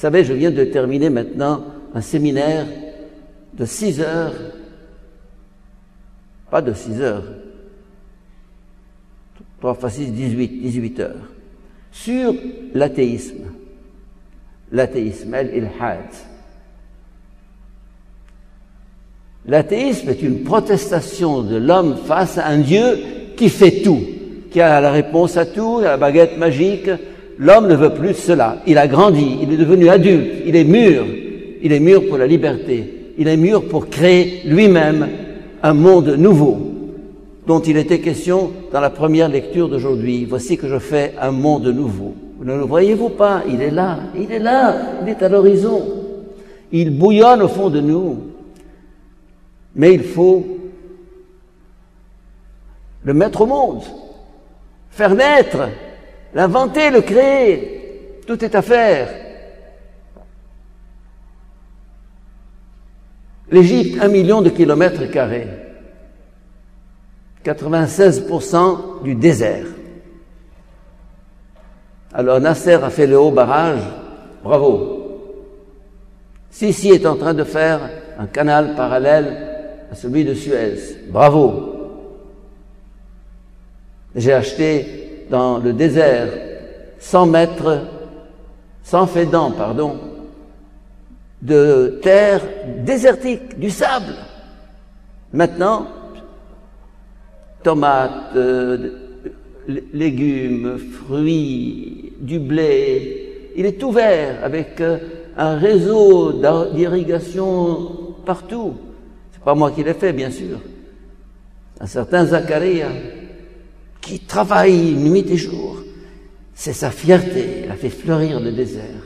savez, je viens de terminer maintenant un séminaire de 6 heures, pas de 6 heures, 3 fois 6, 18 heures, sur l'athéisme. L'athéisme, al-ilhad. L'athéisme est une protestation de l'homme face à un Dieu qui fait tout, qui a la réponse à tout, la baguette magique. L'homme ne veut plus cela. Il a grandi, il est devenu adulte, il est mûr pour la liberté, il est mûr pour créer lui-même un monde nouveau, dont il était question dans la première lecture d'aujourd'hui. Voici que je fais un monde nouveau. Ne le voyez-vous pas? Il est là, il est à l'horizon. Il bouillonne au fond de nous. Mais il faut le mettre au monde, faire naître, l'inventer, le créer. Tout est à faire. L'Égypte, 1 million de kilomètres carrés. 96% du désert. Alors Nasser a fait le haut barrage, bravo. Sisi est en train de faire un canal parallèle à celui de Suez, bravo. J'ai acheté dans le désert 100 fédans, de terre désertique, du sable. Maintenant, tomates, légumes, fruits, du blé, il est ouvert avec un réseau d'irrigation partout. C'est pas moi qui l'ai fait, bien sûr. Un certain Zacharia qui travaille nuit et jour. C'est sa fierté, il a fait fleurir le désert.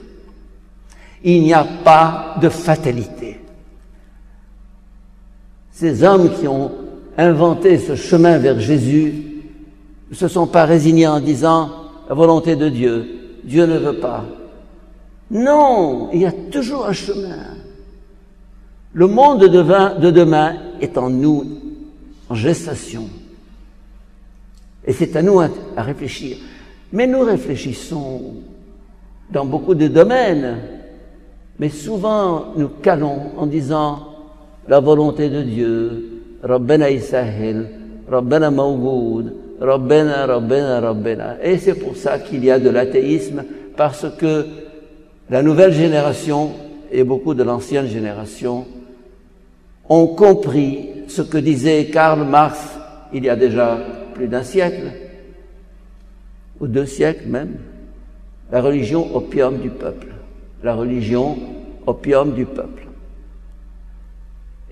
Il n'y a pas de fatalité. Ces hommes qui ont inventé ce chemin vers Jésus ne se sont pas résignés en disant la volonté de Dieu, Dieu ne veut pas. Non, il y a toujours un chemin. Le monde de demain est en nous, en gestation. Et c'est à nous à réfléchir. Mais nous réfléchissons dans beaucoup de domaines, mais souvent nous calons en disant la volonté de Dieu, Rabbena Yisahil, Rabbena Mawgoud, Rabbena. Et c'est pour ça qu'il y a de l'athéisme, parce que la nouvelle génération et beaucoup de l'ancienne génération ont compris ce que disait Karl Marx il y a déjà plus d'un siècle, ou 2 siècles même, la religion opium du peuple. La religion opium du peuple.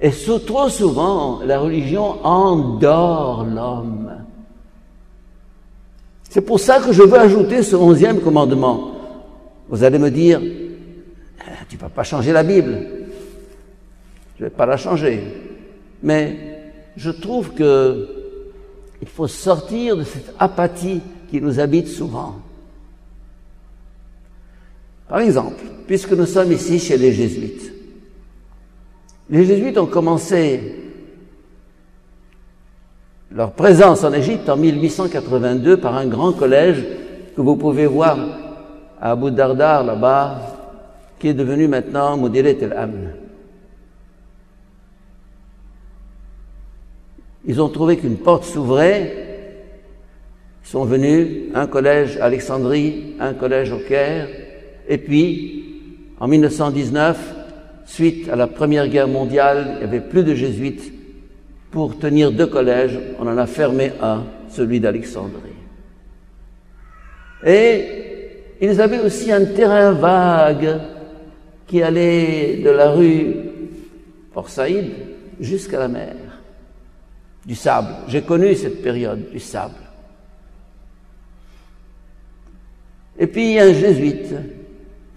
Et trop souvent, la religion endort l'homme. C'est pour ça que je veux ajouter ce 11e commandement. Vous allez me dire, tu ne vas pas changer la Bible. Je ne vais pas la changer. Mais je trouve que il faut sortir de cette apathie qui nous habite souvent. Par exemple, puisque nous sommes ici chez les Jésuites, les Jésuites ont commencé leur présence en Égypte en 1882 par un grand collège que vous pouvez voir à Abu Dardar là-bas, qui est devenu maintenant Mudirat al-Amn. Ils ont trouvé qu'une porte s'ouvrait. Ils sont venus, un collège à Alexandrie, un collège au Caire, et puis, en 1919, suite à la Première Guerre mondiale, il n'y avait plus de jésuites. Pour tenir 2 collèges, on en a fermé un, celui d'Alexandrie. Et ils avaient aussi un terrain vague qui allait de la rue Port Saïd jusqu'à la mer. Du sable. J'ai connu cette période du sable. Et puis il y a un jésuite,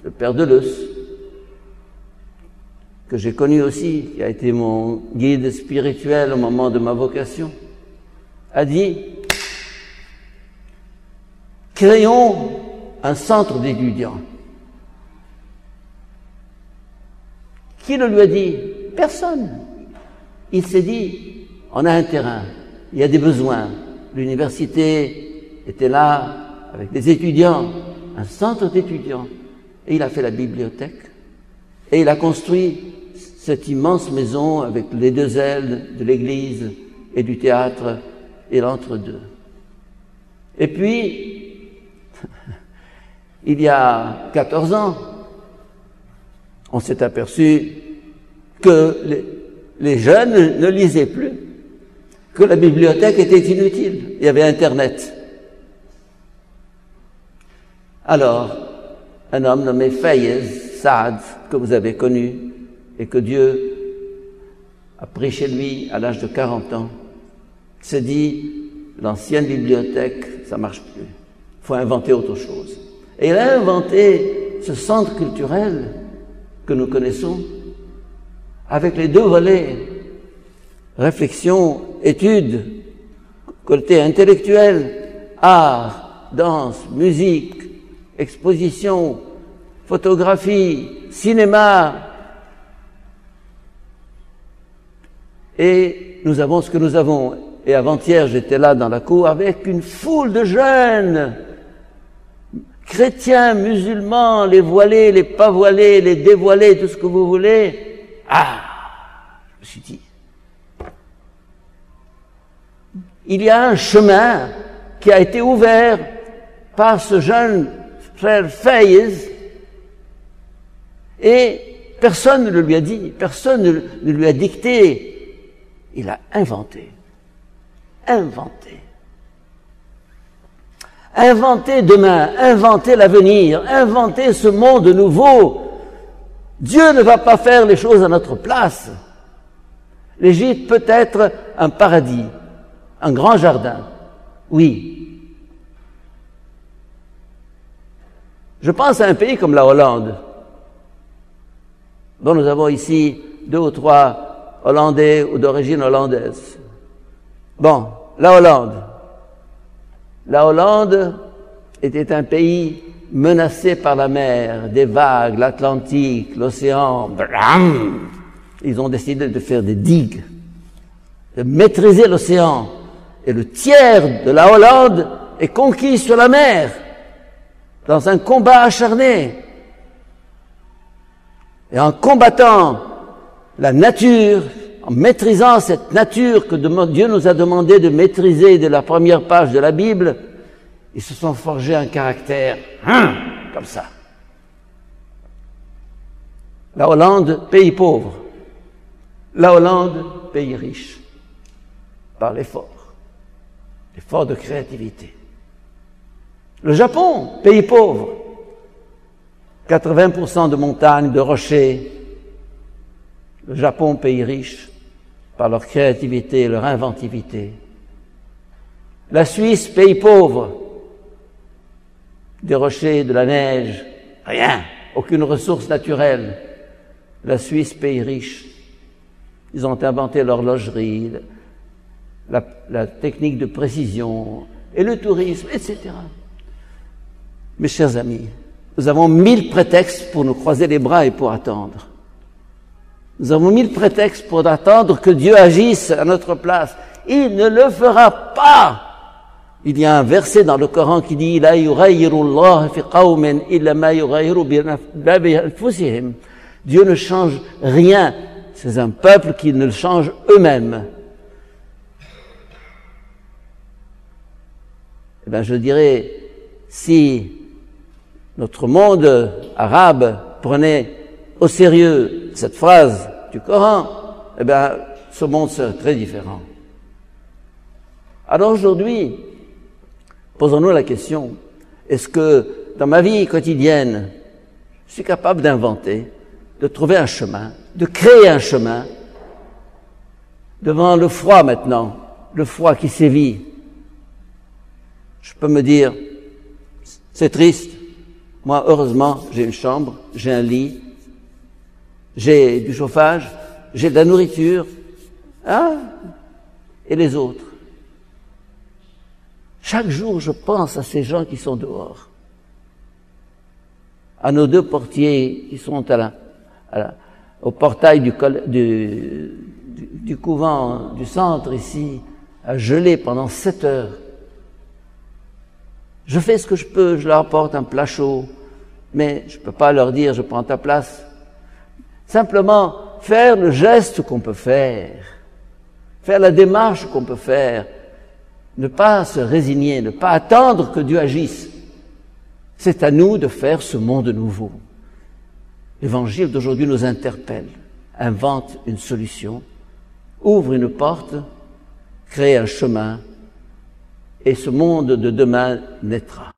le père Deleuze, que j'ai connu aussi, qui a été mon guide spirituel au moment de ma vocation, a dit « Créons un centre d'étudiants ». Qui le lui a dit? Personne. Il s'est dit « On a un terrain, il y a des besoins. » L'université était là avec des étudiants, un centre d'étudiants. et il a fait la bibliothèque, et il a construit cette immense maison avec les deux ailes de l'église et du théâtre et l'entre-deux. Et puis, il y a 14 ans, on s'est aperçu que les jeunes ne lisaient plus, que la bibliothèque était inutile. Il y avait Internet. Alors, un homme nommé Fayez Saad, que vous avez connu, et que Dieu a pris chez lui à l'âge de 40 ans, s'est dit, l'ancienne bibliothèque, ça marche plus. Il faut inventer autre chose. Et il a inventé ce centre culturel que nous connaissons, avec les deux volets, réflexion, étude, côté intellectuel, art, danse, musique, exposition, photographie, cinéma. Et nous avons ce que nous avons. Et avant-hier, j'étais là dans la cour avec une foule de jeunes, chrétiens, musulmans, les voilés, les pas voilés, les dévoilés, tout ce que vous voulez. Ah, je me suis dit, il y a un chemin qui a été ouvert par ce jeune frère Fayez, et personne ne le lui a dit, personne ne lui a dicté. Il a inventé. Inventer demain, inventer l'avenir, inventer ce monde nouveau. Dieu ne va pas faire les choses à notre place. L'Égypte peut être un paradis, un grand jardin, oui. Je pense à un pays comme la Hollande, dont nous avons ici 2 ou 3 Hollandais ou d'origine hollandaise. Bon, la Hollande était un pays menacé par la mer, des vagues, l'Atlantique, l'océan. Ils ont décidé de faire des digues, de maîtriser l'océan. Et le tiers de la Hollande est conquis sur la mer, dans un combat acharné. Et en combattant la nature, en maîtrisant cette nature que Dieu nous a demandé de maîtriser dès la première page de la Bible, ils se sont forgés un caractère comme ça. La Hollande, pays pauvre. La Hollande, pays riche. Par l'effort de créativité. Le Japon, pays pauvre. 80% de montagnes, de rochers. Le Japon, pays riche, par leur créativité et leur inventivité. La Suisse, pays pauvre. Des rochers, de la neige, rien, aucune ressource naturelle. La Suisse, pays riche. Ils ont inventé l'horlogerie, la technique de précision, et le tourisme, etc. Mes chers amis, nous avons 1000 prétextes pour nous croiser les bras et pour attendre. Nous avons 1000 prétextes pour attendre que Dieu agisse à notre place. Il ne le fera pas. Il y a un verset dans le Coran qui dit « La yughayyiru Allah fi qawmin illa ma yughayyiru bi anfusihim » Dieu ne change rien. C'est un peuple qui ne le change eux-mêmes. Eh bien, je dirais, si notre monde arabe prenait au sérieux cette phrase du Coran, eh bien, ce monde serait très différent. Alors aujourd'hui, posons-nous la question, est-ce que dans ma vie quotidienne, je suis capable d'inventer, de trouver un chemin, de créer un chemin, devant le froid maintenant, le froid qui sévit? Je peux me dire, c'est triste. Moi, heureusement, j'ai une chambre, j'ai un lit, j'ai du chauffage, j'ai de la nourriture. Ah, et les autres? Chaque jour, je pense à ces gens qui sont dehors, à nos 2 portiers qui sont au portail du couvent, du centre ici, à geler pendant 7 heures. Je fais ce que je peux, je leur apporte un plat chaud, Mais je ne peux pas leur dire, je prends ta place. Simplement, faire le geste qu'on peut faire la démarche qu'on peut faire, ne pas se résigner, ne pas attendre que Dieu agisse. C'est à nous de faire ce monde nouveau. L'évangile d'aujourd'hui nous interpelle, invente une solution, ouvre une porte, crée un chemin, et ce monde de demain naîtra.